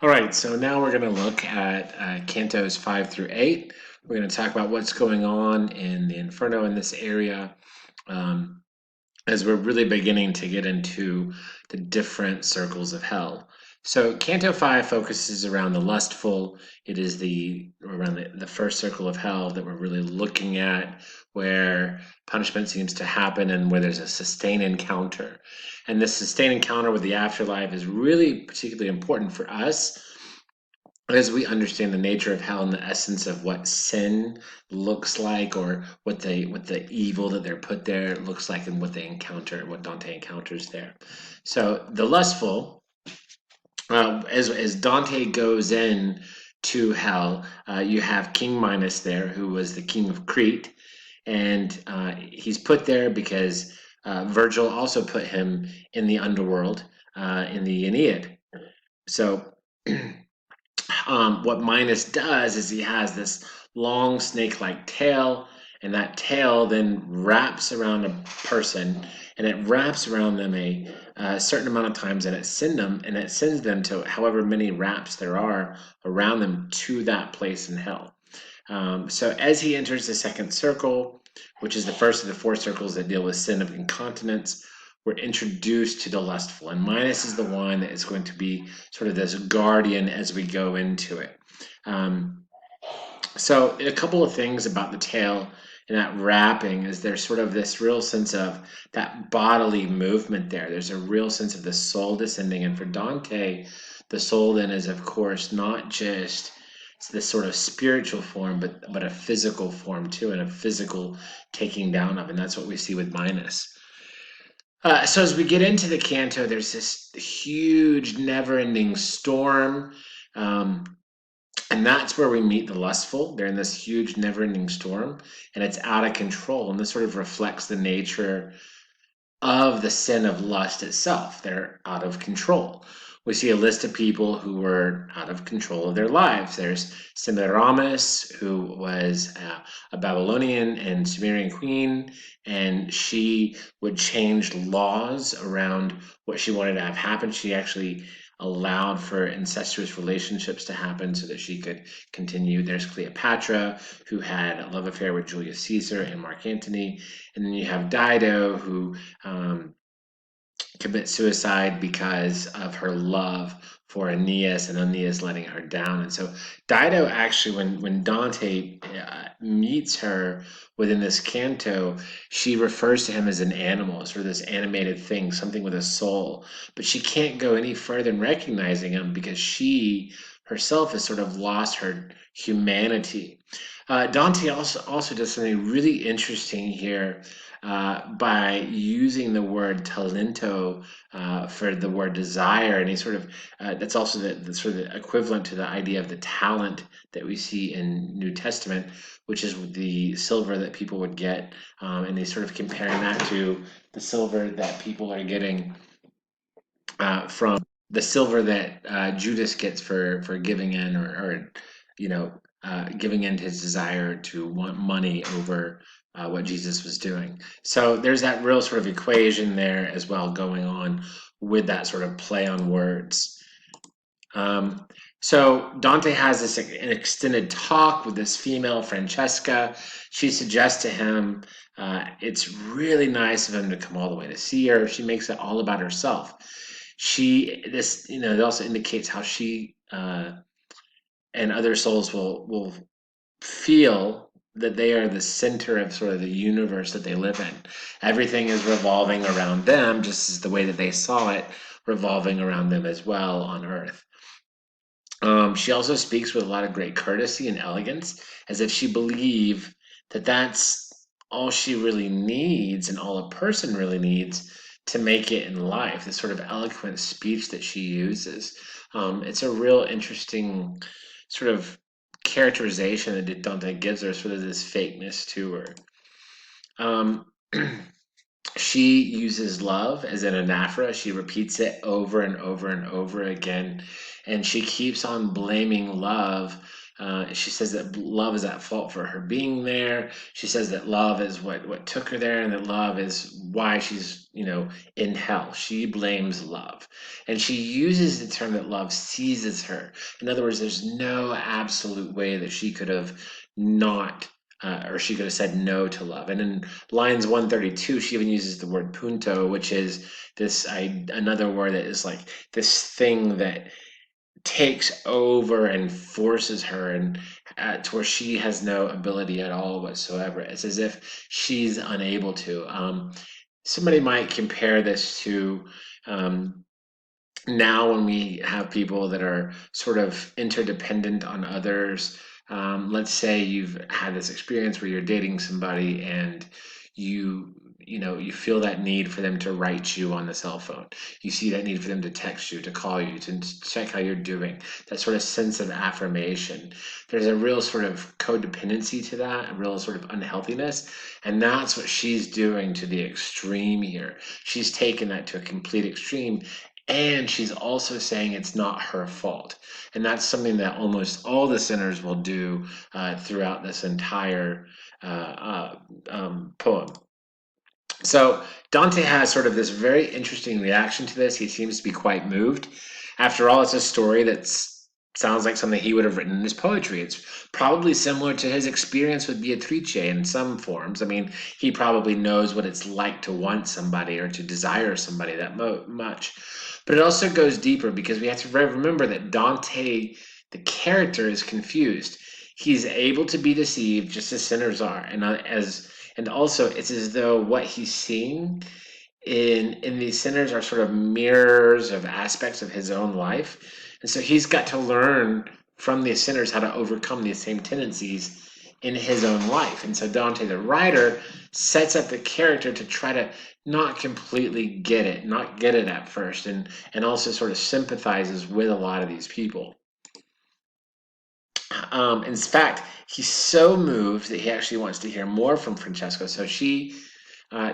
All right, so now we're going to look at Cantos 5 through 8. We're going to talk about what's going on in the Inferno in this area, um, as we're really beginning to get into the different circles of hell. So Canto 5 focuses around the Lustful. It is around the first circle of hell that we're really looking at, where punishment seems to happen and where there's a sustained encounter. And this sustained encounter with the afterlife is really particularly important for us as we understand the nature of hell and the essence of what sin looks like, or what the evil that they're put there looks like, and what they encounter, what Dante encounters there. So the Lustful, as Dante goes in to hell, you have King Minos there, who was the king of Crete, and he's put there because Virgil also put him in the underworld in the Aeneid. So what Minos does is he has this long snake-like tail, and that tail then wraps around a person, and it wraps around them a certain amount of times, and it sends them to however many wraps there are around them to that place in hell. So as he enters the second circle, which is the first of the four circles that deal with sin of incontinence, we're introduced to the lustful, and Minos is the one that is going to be sort of this guardian as we go into it. So a couple of things about the tail and that wrapping is there's sort of this real sense of that bodily movement there. There's a real sense of the soul descending, and for Dante, the soul then is of course not just this sort of spiritual form, but a physical form too, and a physical taking down of, and that's what we see with Minos. So as we get into the canto, there's this huge, never-ending storm, um, and that's where we meet the lustful. They're in this huge, never-ending storm, and it's out of control. And this sort of reflects the nature of the sin of lust itself. They're out of control. We see a list of people who were out of control of their lives. There's Semiramis, who was a Babylonian and Sumerian queen, and she would change laws around what she wanted to have happen. She actually allowed for incestuous relationships to happen so that she could continue. There's Cleopatra, who had a love affair with Julius Caesar and Mark Antony. And then you have Dido, who um, commit suicide because of her love for Aeneas, and Aeneas letting her down. And so Dido actually, when Dante meets her within this canto, she refers to him as an animal, sort of this animated thing, something with a soul. But she can't go any further in recognizing him because she herself has sort of lost her humanity. Dante also does something really interesting here by using the word talento for the word desire, and he sort of that's also the sort of the equivalent to the idea of the talent that we see in New Testament, which is the silver that people would get, and he's sort of comparing that to the silver that people are getting from the silver that Judas gets for giving in, or you know, giving in to his desire to want money over what Jesus was doing. So there's that real sort of equation there as well going on with that sort of play on words. Um, so Dante has an extended talk with this female, Francesca. She suggests to him it's really nice of him to come all the way to see her. She makes it all about herself. It also indicates how she and other souls will feel that they are the center of sort of the universe that they live in. Everything is revolving around them, just as the way that they saw it revolving around them as well on Earth. She also speaks with a lot of great courtesy and elegance, as if she believed that that's all she really needs and all a person really needs to make it in life. This sort of eloquent speech that she uses. It's a real interesting sort of characterization that Dante gives her, sort of this fakeness to her. Um, she uses love as an anaphora. She repeats it over and over and over again, and she keeps on blaming love She says that love is at fault for her being there. She says that love is what took her there, and that love is why she's, in hell. She blames love. And she uses the term that love seizes her. In other words, there's no absolute way that she could have not, or she could have said no to love. And in lines 132, she even uses the word punto, which is another word that is like this thing that takes over and forces her, and to where she has no ability at all whatsoever. It's as if she's unable to. Somebody might compare this to, now when we have people that are sort of interdependent on others. Let's say you've had this experience where you're dating somebody, and you feel that need for them to write you on the cell phone. You see that need for them to text you, to call you, to check how you're doing. That sort of sense of affirmation. There's a real sort of codependency to that, a real sort of unhealthiness, and that's what she's doing to the extreme here. She's taken that to a complete extreme, and she's also saying it's not her fault. And that's something that almost all the sinners will do throughout this entire poem. So Dante has sort of this very interesting reaction to this. He seems to be quite moved. After all, it's a story that sounds like something he would have written in his poetry. It's probably similar to his experience with Beatrice in some forms. I mean, he probably knows what it's like to want somebody or to desire somebody that much. But it also goes deeper, because we have to remember that Dante, the character, is confused. He's able to be deceived just as sinners are, and also it's as though what he's seeing in these sinners are sort of mirrors of aspects of his own life. And so he's got to learn from these sinners how to overcome these same tendencies in his own life. And so Dante, the writer, sets up the character to try to not completely not get it at first, and also sort of sympathizes with a lot of these people. In fact, he's so moved that he actually wants to hear more from Francesca. So she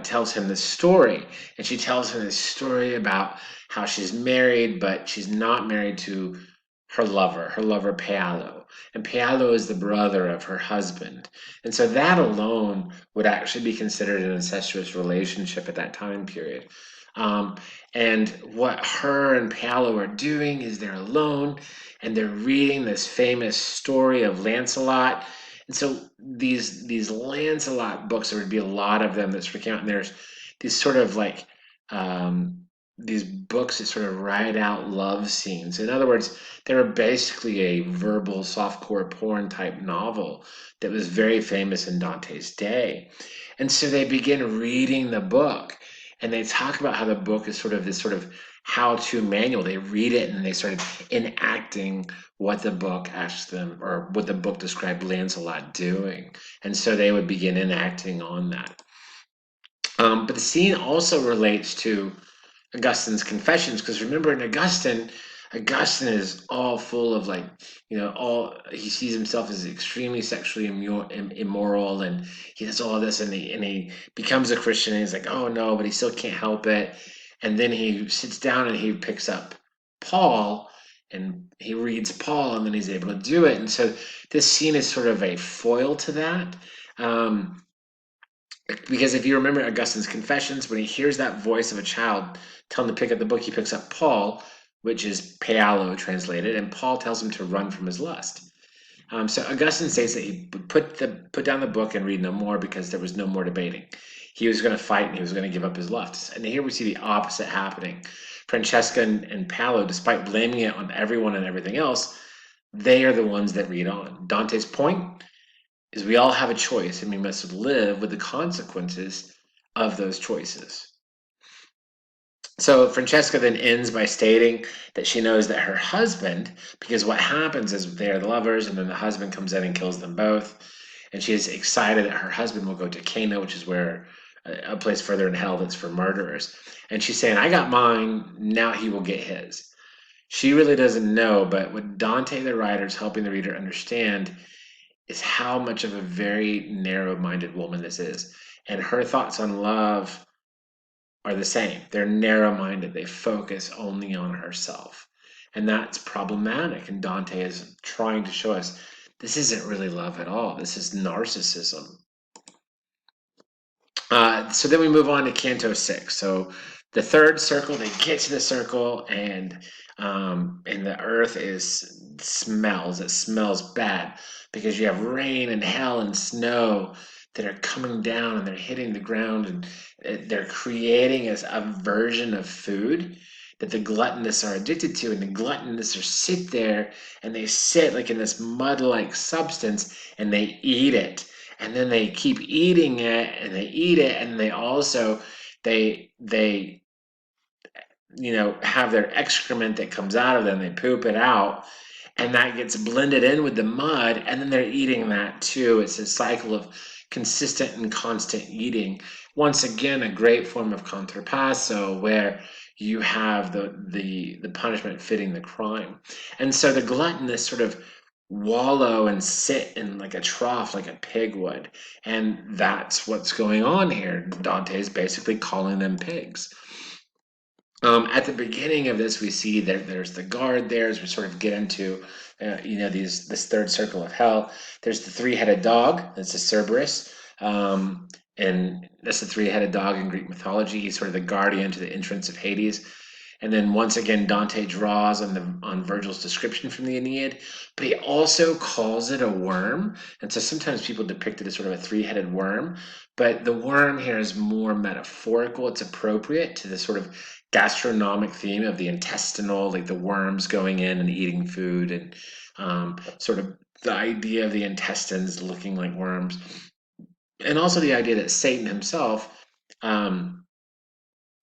tells him this story, and she tells him this story about how she's married, but she's not married to her lover Paolo. And Paolo is the brother of her husband. And so that alone would actually be considered an incestuous relationship at that time period. Um, and what her and Paolo are doing is they're alone, and they're reading this famous story of Lancelot. And so these Lancelot books, there would be a lot of them that's recounting. There's these sort of like these books that sort of write out love scenes. In other words, they were basically a verbal softcore porn type novel that was very famous in Dante's day. And so they begin reading the book, and they talk about how the book is sort of this sort of how-to manual. They read it and they start enacting what the book asked them, or what the book described Lancelot doing. And so they would begin enacting on that. But the scene also relates to Augustine's Confessions, because remember, in Augustine is all full of like, all he sees himself as extremely sexually immoral, and he does all this, and he becomes a Christian, and he's like, oh no, but he still can't help it. And then he sits down and he picks up Paul, and he reads Paul, and then he's able to do it. And so this scene is sort of a foil to that. Because if you remember Augustine's Confessions, when he hears that voice of a child telling him to pick up the book, he picks up Paul, which is Paolo translated, and Paul tells him to run from his lust. So Augustine states that he put down the book and read no more, because there was no more debating. He was going to fight, and he was going to give up his lust. And here we see the opposite happening. Francesca and Paolo, despite blaming it on everyone and everything else, they are the ones that read on. Dante's point is we all have a choice, and we must live with the consequences of those choices. So Francesca then ends by stating that she knows that her husband, because what happens is they're the lovers, and then the husband comes in and kills them both. And she is excited that her husband will go to Canto, which is where a place further in hell that's for murderers. And she's saying, I got mine, now he will get his. She really doesn't know, but what Dante the writer is helping the reader understand is how much of a very narrow-minded woman this is. And her thoughts on love are the same. They're narrow-minded. They focus only on herself. And that's problematic. And Dante is trying to show us this isn't really love at all. This is narcissism. So then we move on to Canto 6. So the third circle, they get to the circle, and the earth smells. It smells bad because you have rain and hell and snow that are coming down and they're hitting the ground, and they're creating a version of food that the gluttonous are addicted to, and the gluttonous are sit there and they sit like in this mud-like substance and they eat it, and then they keep eating it and they eat it, and they also they have their excrement that comes out of them, they poop it out, and that gets blended in with the mud, and then they're eating that too. It's a cycle of consistent and constant eating. Once again, a great form of contrapasso where you have the punishment fitting the crime. And so the gluttonous sort of wallow and sit in like a trough like a pig would, and that's what's going on here. Dante is basically calling them pigs. At the beginning of this, we see that there's the guard there as we sort of get into, this third circle of hell. There's the three-headed dog. That's a Cerberus, and that's the three-headed dog in Greek mythology. He's sort of the guardian to the entrance of Hades. And then once again, Dante draws on Virgil's description from the Aeneid, but he also calls it a worm. And so sometimes people depict it as sort of a three-headed worm, but the worm here is more metaphorical. It's appropriate to the sort of gastronomic theme of the intestinal, like the worms going in and eating food, and sort of the idea of the intestines looking like worms, and also the idea that Satan himself,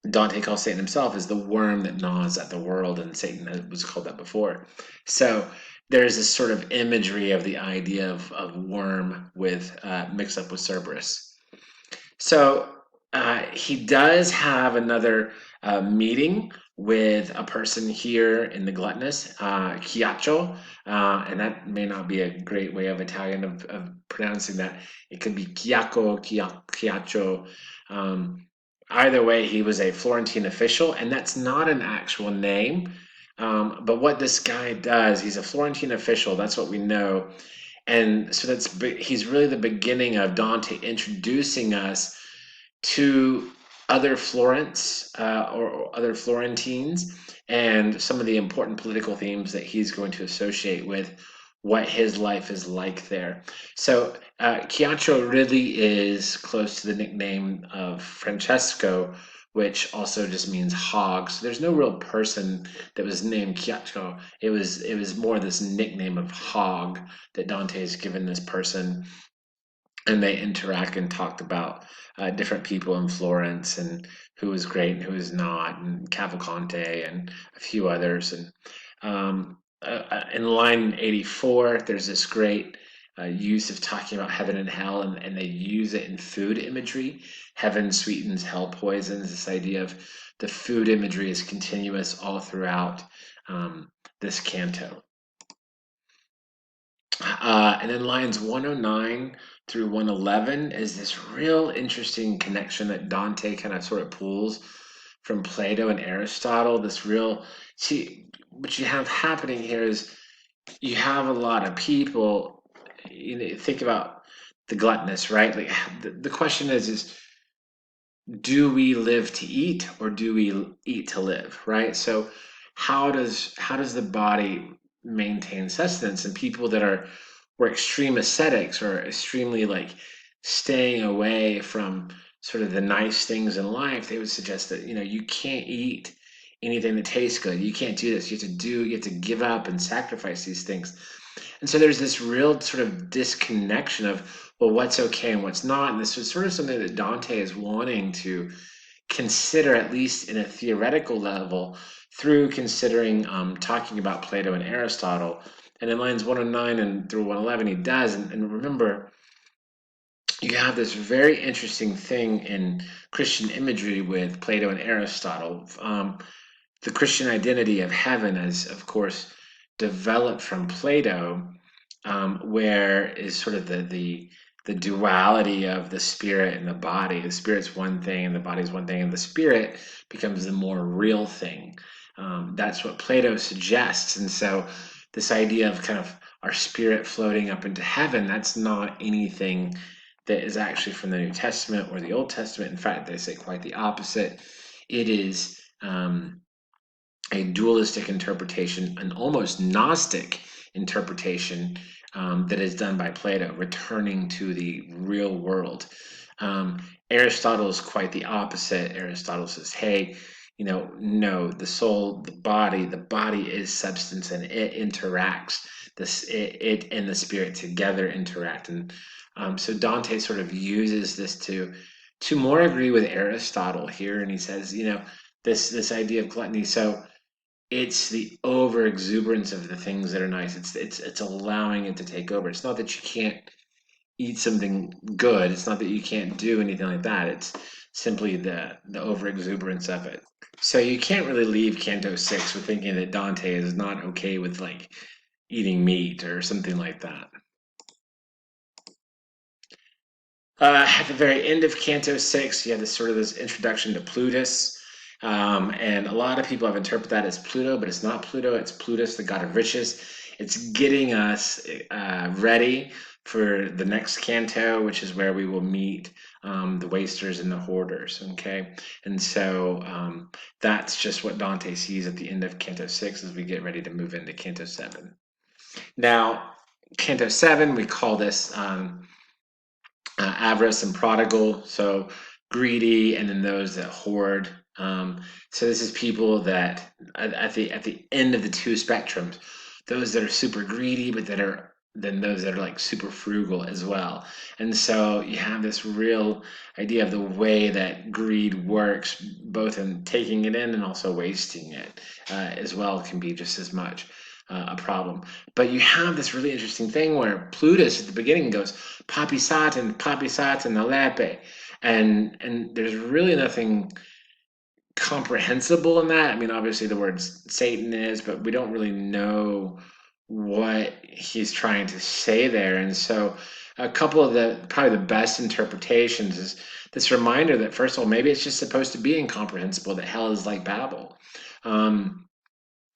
Dante calls Satan himself as the worm that gnaws at the world, and Satan was called that before. So there's this sort of imagery of the idea of worm with mixed up with Cerberus. So he does have another meeting with a person here in the Gluttonous, Chiaccio, and that may not be a great way of Italian of pronouncing that. It could be Chiacco, Chiaccio. Either way, he was a Florentine official, and that's not an actual name. But what this guy does, he's a Florentine official. That's what we know. And so he's really the beginning of Dante introducing us to other Florence or other Florentines, and some of the important political themes that he's going to associate with what his life is like there. So Chiaccio really is close to the nickname of Francesco, which also just means hog. So there's no real person that was named Chiaccio. It was more this nickname of hog that Dante has given this person, and they interact and talked about different people in Florence and who was great and who was not, and Cavalcante and a few others. And in line 84, there's this great use of talking about heaven and hell, and they use it in food imagery. Heaven sweetens, hell poisons. This idea of the food imagery is continuous all throughout this canto. And then lines 109 through 111 is this real interesting connection that Dante kind of sort of pulls from Plato and Aristotle. What you have happening here is you have a lot of people, think about the gluttonous, right? Like the question is do we live to eat or do we eat to live, right? So how does the body maintain sustenance? And people that were extreme ascetics or extremely like staying away from sort of the nice things in life, they would suggest that you can't eat anything that tastes good. You can't do this. You have to give up and sacrifice these things. And so there's this real sort of disconnection of, well, what's okay and what's not. And this was sort of something that Dante is wanting to consider, at least in a theoretical level, through considering talking about Plato and Aristotle. And in lines 109 and through 111, he does. And remember, you have this very interesting thing in Christian imagery with Plato and Aristotle. The Christian identity of heaven is, of course, developed from Plato, where is sort of the duality of the spirit and the body. The spirit's one thing and the body's one thing, and the spirit becomes the more real thing. That's what Plato suggests. And so this idea of kind of our spirit floating up into heaven. That's not anything that is actually from the New Testament or the Old Testament. In fact, they say quite the opposite. It is a dualistic interpretation, an almost Gnostic interpretation that is done by Plato, returning to the real world. Aristotle is quite the opposite. Aristotle says, hey, no, the soul, the body is substance, and it interacts. It and the spirit together interact, and so Dante sort of uses this to more agree with Aristotle here, and he says, this idea of gluttony. So it's the over exuberance of the things that are nice. It's allowing it to take over. It's not that you can't eat something good. It's not that you can't do anything like that. It's simply the over exuberance of it. So you can't really leave Canto 6 with thinking that Dante is not okay with like eating meat or something like that. At the very end of Canto 6, you have this introduction to Plutus. And a lot of people have interpreted that as Pluto, but it's not Pluto, it's Plutus, the god of riches. It's getting us ready for the next canto, which is where we will meet the wasters and the hoarders, okay? And so that's just what Dante sees at the end of Canto 6 as we get ready to move into Canto 7. Now, Canto 7, we call this avarice and prodigal, so greedy, and then those that hoard. So this is people that at the end of the two spectrums, those that are super greedy, but then those that are like super frugal as well. And so you have this real idea of the way that greed works, both in taking it in and also wasting it as well, can be just as much a problem. But you have this really interesting thing where Plutus at the beginning goes, Papi Satan, Alepe. And there's really nothing comprehensible in that. I mean, obviously the word Satan is, but we don't really know what he's trying to say there. And so a couple of probably the best interpretations is this reminder that, first of all, maybe it's just supposed to be incomprehensible, that hell is like Babel.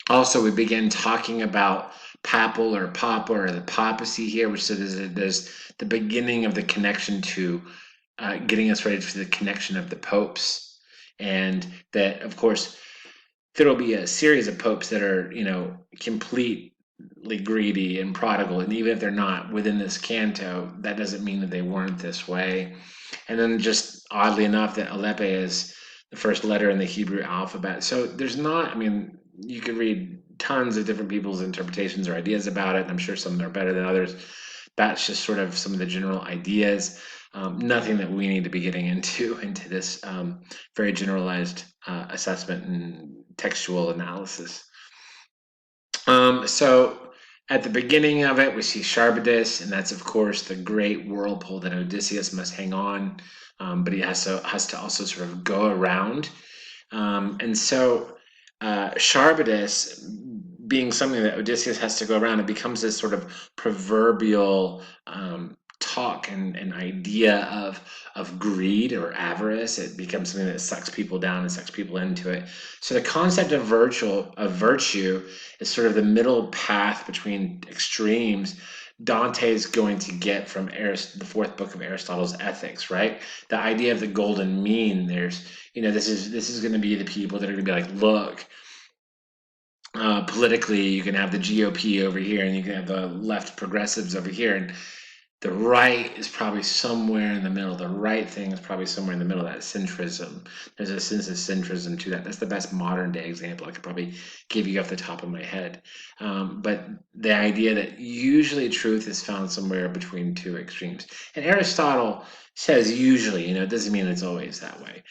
Also, we begin talking about papal or papa or the papacy here, which there's the beginning of the connection to getting us ready for the connection of the popes. And that, of course, there'll be a series of popes that are, completely greedy and prodigal. And even if they're not within this canto, that doesn't mean that they weren't this way. And then just oddly enough, that Alepe is the first letter in the Hebrew alphabet. So there's not, you could read tons of different people's interpretations or ideas about it. And I'm sure some are better than others. That's just sort of some of the general ideas. Nothing that we need to be getting into this very generalized assessment and textual analysis. So at the beginning of it, we see Charybdis, and that's, of course, the great whirlpool that Odysseus must hang on, but he has to also sort of go around. And so Charybdis, being something that Odysseus has to go around, it becomes this sort of proverbial talk and idea of greed or avarice. It becomes something that sucks people down and sucks people into it. So the concept of virtue is sort of the middle path between extremes. Dante is going to get from the fourth book of Aristotle's Ethics, right? The idea of the golden mean. There's, this is going to be the people that are going to be like, look, politically, you can have the GOP over here, and you can have the left progressives over here, and the right is probably somewhere in the middle. The right thing is probably somewhere in the middle. That centrism. There's a sense of centrism to that. That's the best modern day example I could probably give you off the top of my head. But the idea that usually truth is found somewhere between two extremes. And Aristotle says usually, it doesn't mean it's always that way.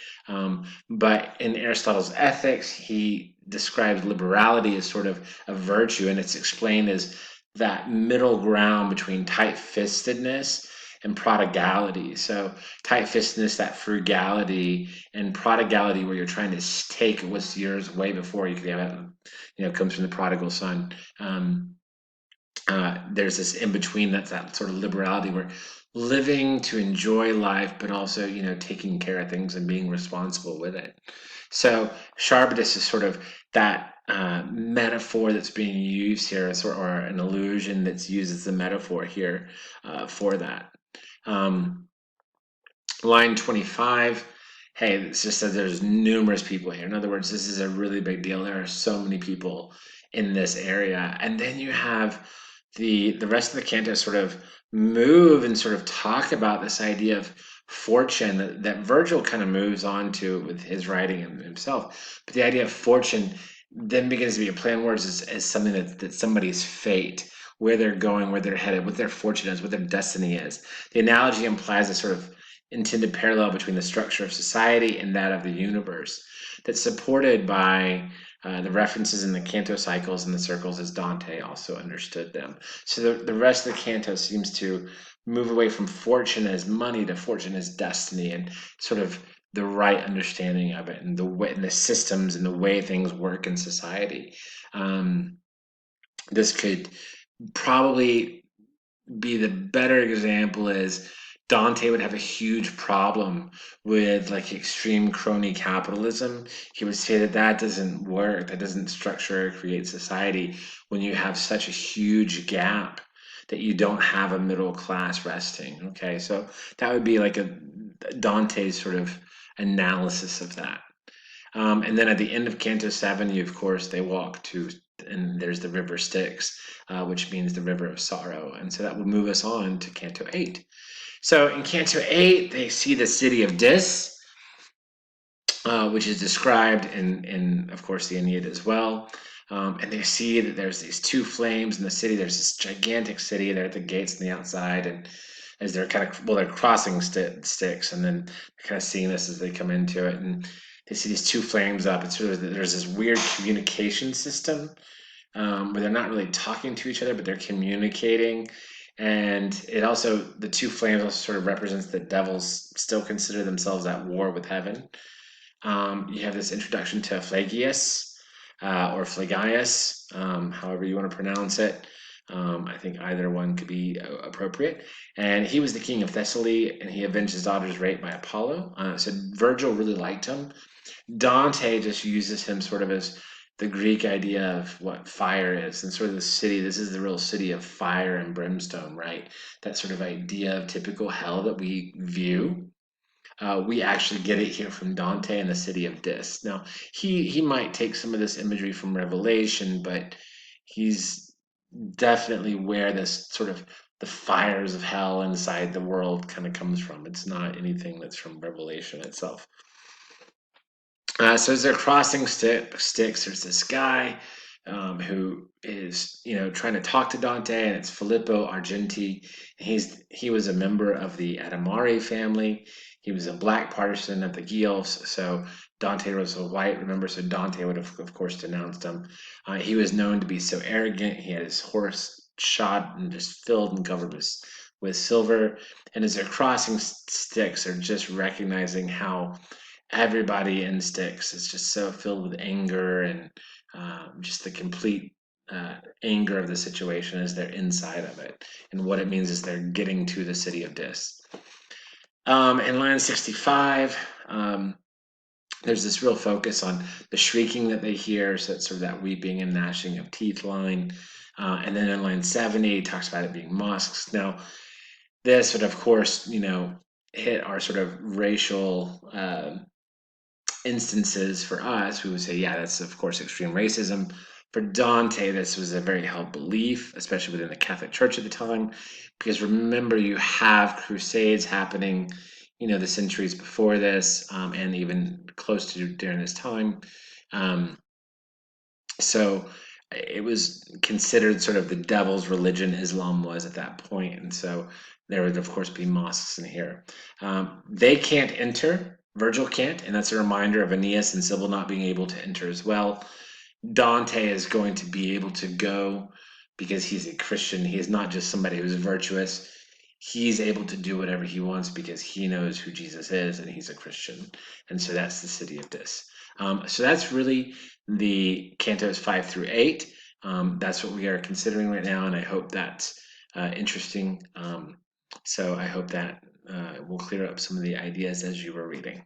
But in Aristotle's Ethics, he describes liberality as sort of a virtue, and it's explained as that middle ground between tight-fistedness and prodigality. So tight-fistedness, that frugality, and prodigality, where you're trying to take what's yours way before you could have it, comes from the prodigal son. There's this in between, that's that sort of liberality, where living to enjoy life, but also, taking care of things and being responsible with it. So Charybdis is sort of that metaphor that's being used here, or an illusion that's used as a metaphor here for that. Line 25, hey, it just says there's numerous people here. In other words, this is a really big deal. There are so many people in this area. And then you have the rest of the canto sort of move and sort of talk about this idea of fortune that Virgil kind of moves on to with his writing himself. But the idea of fortune then begins to be a play on words as something that's somebody's fate, where they're going, where they're headed, what their fortune is, what their destiny is. The analogy implies a sort of intended parallel between the structure of society and that of the universe that's supported by the references in the canto cycles and the circles as Dante also understood them. So the rest of the canto seems to move away from fortune as money to fortune as destiny, and sort of the right understanding of it, and the way, and the systems and the way things work in society. This could probably be the better example is Dante would have a huge problem with like extreme crony capitalism. He would say that doesn't work, that doesn't structure or create society when you have such a huge gap that you don't have a middle class resting. Okay, so that would be like a Dante's sort of analysis of that. And then at the end of Canto 7, you, of course, they walk to, and there's the river Styx, which means the river of sorrow. And so that will move us on to Canto 8. So in Canto 8, they see the city of Dis, which is described of course, the Aeneid as well. And they see that there's these two flames in the city. There's this gigantic city there at the gates and the outside. And as they're they're crossing Styx, and then kind of seeing this as they come into it. And they see these two flames up. It's sort of, there's this weird communication system where they're not really talking to each other, but they're communicating. And it also, the two flames also sort of represents that devils still consider themselves at war with heaven. You have this introduction to Phlagius or Phlagius, however you want to pronounce it. I think either one could be appropriate. And he was the king of Thessaly, and he avenged his daughter's rape by Apollo. So Virgil really liked him. Dante just uses him sort of as the Greek idea of what fire is, and sort of the city. This is the real city of fire and brimstone, right? That sort of idea of typical hell that we view. We actually get it here from Dante in the city of Dis. Now, he might take some of this imagery from Revelation, but he's definitely where this sort of the fires of hell inside the world kind of comes from. It's not anything that's from Revelation itself. So as they're crossing Styx, there's this guy who is, trying to talk to Dante, and it's Filippo Argenti. He was a member of the Adamari family. He was a black partisan of the Guelphs, so Dante was a white, remember, so Dante would have, of course, denounced him. He was known to be so arrogant. He had his horse shod and just filled and covered with silver. And as they're crossing Styx, they're just recognizing how everybody in Styx is just so filled with anger and just the complete anger of the situation as they're inside of it. And what it means is they're getting to the city of Dis. In line 65, there's this real focus on the shrieking that they hear, so it's sort of that weeping and gnashing of teeth line. And then in line 70, it talks about it being mosques. Now, this would, of course, hit our sort of racial instances. For us, we would say, yeah, that's of course extreme racism. For Dante, this was a very held belief, especially within the Catholic Church at the time, because remember, you have crusades happening, the centuries before this, and even close to during this time. So it was considered sort of the devil's religion, Islam was at that point, and so there would, of course, be mosques in here. They can't enter. Virgil can't, and that's a reminder of Aeneas and Sybil not being able to enter as well. Dante is going to be able to go because he's a Christian. He is not just somebody who's virtuous. He's able to do whatever he wants because he knows who Jesus is and he's a Christian. And so that's the city of Dis. So that's really the cantos 5 through 8. That's what we are considering right now, and I hope that's interesting. So I hope that will clear up some of the ideas as you were reading.